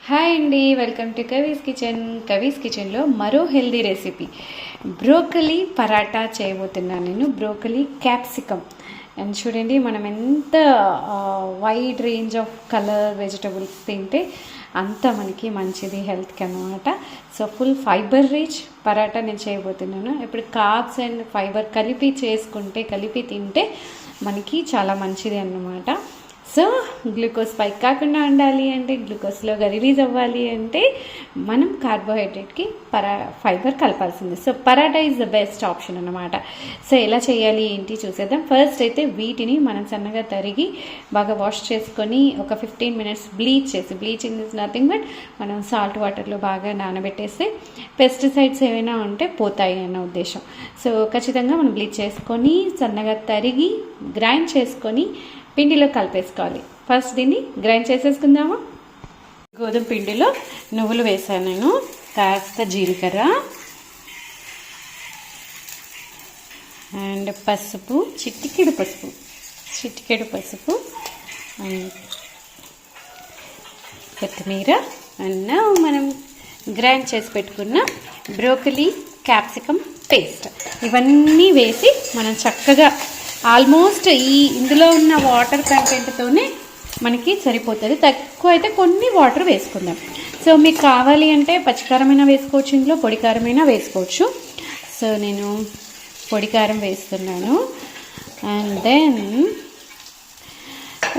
Hi అండి, welcome to Kavi's kitchen. Kavi's కిచెన్లో మరో హెల్దీ రెసిపీ బ్రోకలీ పరాటా చేయబోతున్నాను నేను. బ్రోకలీ క్యాప్సికమ్ అండ్ చూడండి, మనం ఎంత wide range of colour vegetables తింటే అంత మనకి మంచిది హెల్త్కి అన్నమాట. So full fibre rich paratha నేను చేయబోతున్నాను. ఇప్పుడు కార్బ్స్ అండ్ ఫైబర్ కలిపి తింటే మనకి చాలా మంచిది అన్నమాట. సో గ్లూకోజ్ స్పైక్ కాకుండా ఉండాలి అంటే, గ్లూకోజ్లోగా రిలీజ్ అవ్వాలి అంటే మనం కార్బోహైడ్రేట్కి ఫైబర్ కలపాల్సింది. So paratha is the best option అన్నమాట. సో ఎలా చేయాలి ఏంటి చూసేద్దాం. ఫస్ట్ అయితే వీటిని మనం సన్నగా తరిగి బాగా వాష్ చేసుకొని ఒక 15 minutes bleaching is nothing but మనం సాల్ట్ వాటర్లో బాగా నానబెట్టేస్తే పెస్టిసైడ్స్ ఏమైనా ఉంటే పోతాయి అన్న ఉద్దేశం. సో ఖచ్చితంగా మనం బ్లీచ్ చేసుకొని సన్నగా తరిగి గ్రైండ్ చేసుకొని పిండిలో కలిపేసుకోవాలి. ఫస్ట్ దీన్ని గ్రైండ్ చేసేసుకుందామా. గోధుమ పిండిలో నువ్వులు వేసాను నేను, కాస్త జీలకర్ర అండ్ పసుపు, చిటికెడు పసుపు అండ్ కొత్తిమీర అండ్ మనం గ్రైండ్ చేసి పెట్టుకున్న బ్రోకలీ క్యాప్సికమ్ పేస్ట్ ఇవన్నీ వేసి మనం చక్కగా ఆల్మోస్ట్ ఇందులో ఉన్న వాటర్ కంటెంట్తోనే మనకి సరిపోతుంది. తక్కువ అయితే కొన్ని వాటర్ వేసుకుందాం. సో మీకు కావాలి అంటే పచ్చికారమైనా వేసుకోవచ్చు, ఇందులో పొడికారమైనా వేసుకోవచ్చు. సో నేను పొడికారం వేస్తున్నాను అండ్ దెన్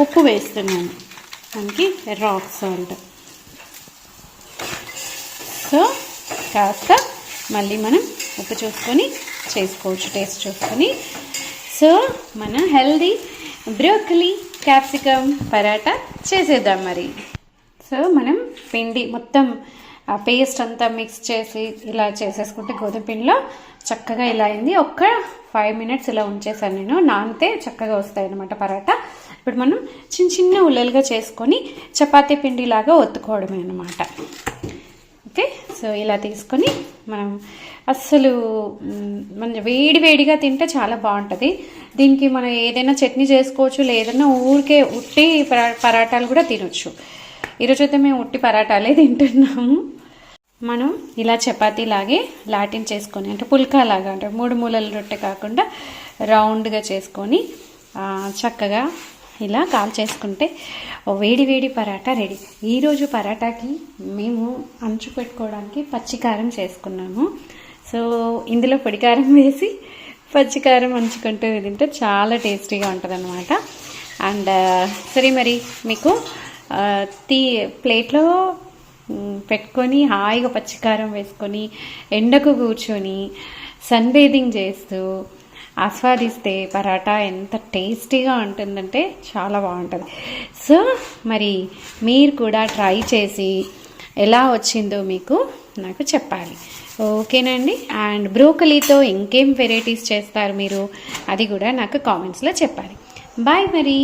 ఉప్పు వేస్తున్నాను, మనకి రాక్ సాల్ట్. సో కాస్త మళ్ళీ మనం ఉప్పు చూసుకొని చేసుకోవచ్చు, టేస్ట్ చూసుకొని. సో మన హెల్దీ బ్రోకలీ క్యాప్సికమ్ పరాటా చేసేద్దాం మరి. సో మనం పిండి మొత్తం పేస్ట్ అంతా మిక్స్ చేసి ఇలా చేసేసుకుంటే గోధుమ పిండిలో చక్కగా ఇలా అయింది. ఒక్క 5 minutes ఇలా ఉంచేసాను నేను, నానితే చక్కగా వస్తాయి అన్నమాట పరాటా. ఇప్పుడు మనం చిన్న ఉల్లలుగా చేసుకొని చపాతీ పిండిలాగా ఒత్తుకోవడమే అన్నమాట. ఓకే, సో ఇలా తీసుకొని మనం అస్సలు వేడిగా తింటే చాలా బాగుంటుంది. దీనికి మనం ఏదైనా చట్నీ చేసుకోవచ్చు, లేదన్నా ఊరికే ఉట్టి పరాటాలు కూడా తినొచ్చు. ఈరోజు అయితే మేము ఉట్టి పరాటాలే తింటున్నాము. మనం ఇలా చపాతీలాగే లాటిన్ చేసుకొని, అంటే పుల్కాలాగా, అంటే 3 మూలల రొట్టె కాకుండా రౌండ్గా చేసుకొని చక్కగా ఇలా కాల్ చేసుకుంటే వేడి పరాటా రెడీ. ఈరోజు పరాటాకి మేము అంచు పెట్టుకోవడానికి పచ్చికారం చేసుకున్నాము. సో ఇందులో పొడికారం వేసి పచ్చికారం అంచుకుంటూ తింటే చాలా టేస్టీగా ఉంటుంది అన్నమాట. అండ్ సరే మరి మీకు ప్లేట్లో పెట్టుకొని హాయిగా పచ్చికారం వేసుకొని ఎండకు కూర్చొని సన్ బేదింగ్ చేస్తూ ఆస్వాదిస్తే పరాటా ఎంత టేస్టీగా ఉంటుందంటే చాలా బాగుంటుంది. సో మరి మీరు కూడా ట్రై చేసి ఎలా వచ్చిందో మీకు నాకు చెప్పాలి, ఓకేనండి. అండ్ బ్రోకలీతో ఇంకేం వెరైటీస్ చేస్తారు మీరు, అది కూడా నాకు కామెంట్స్లో చెప్పాలి. బాయ్ మరి.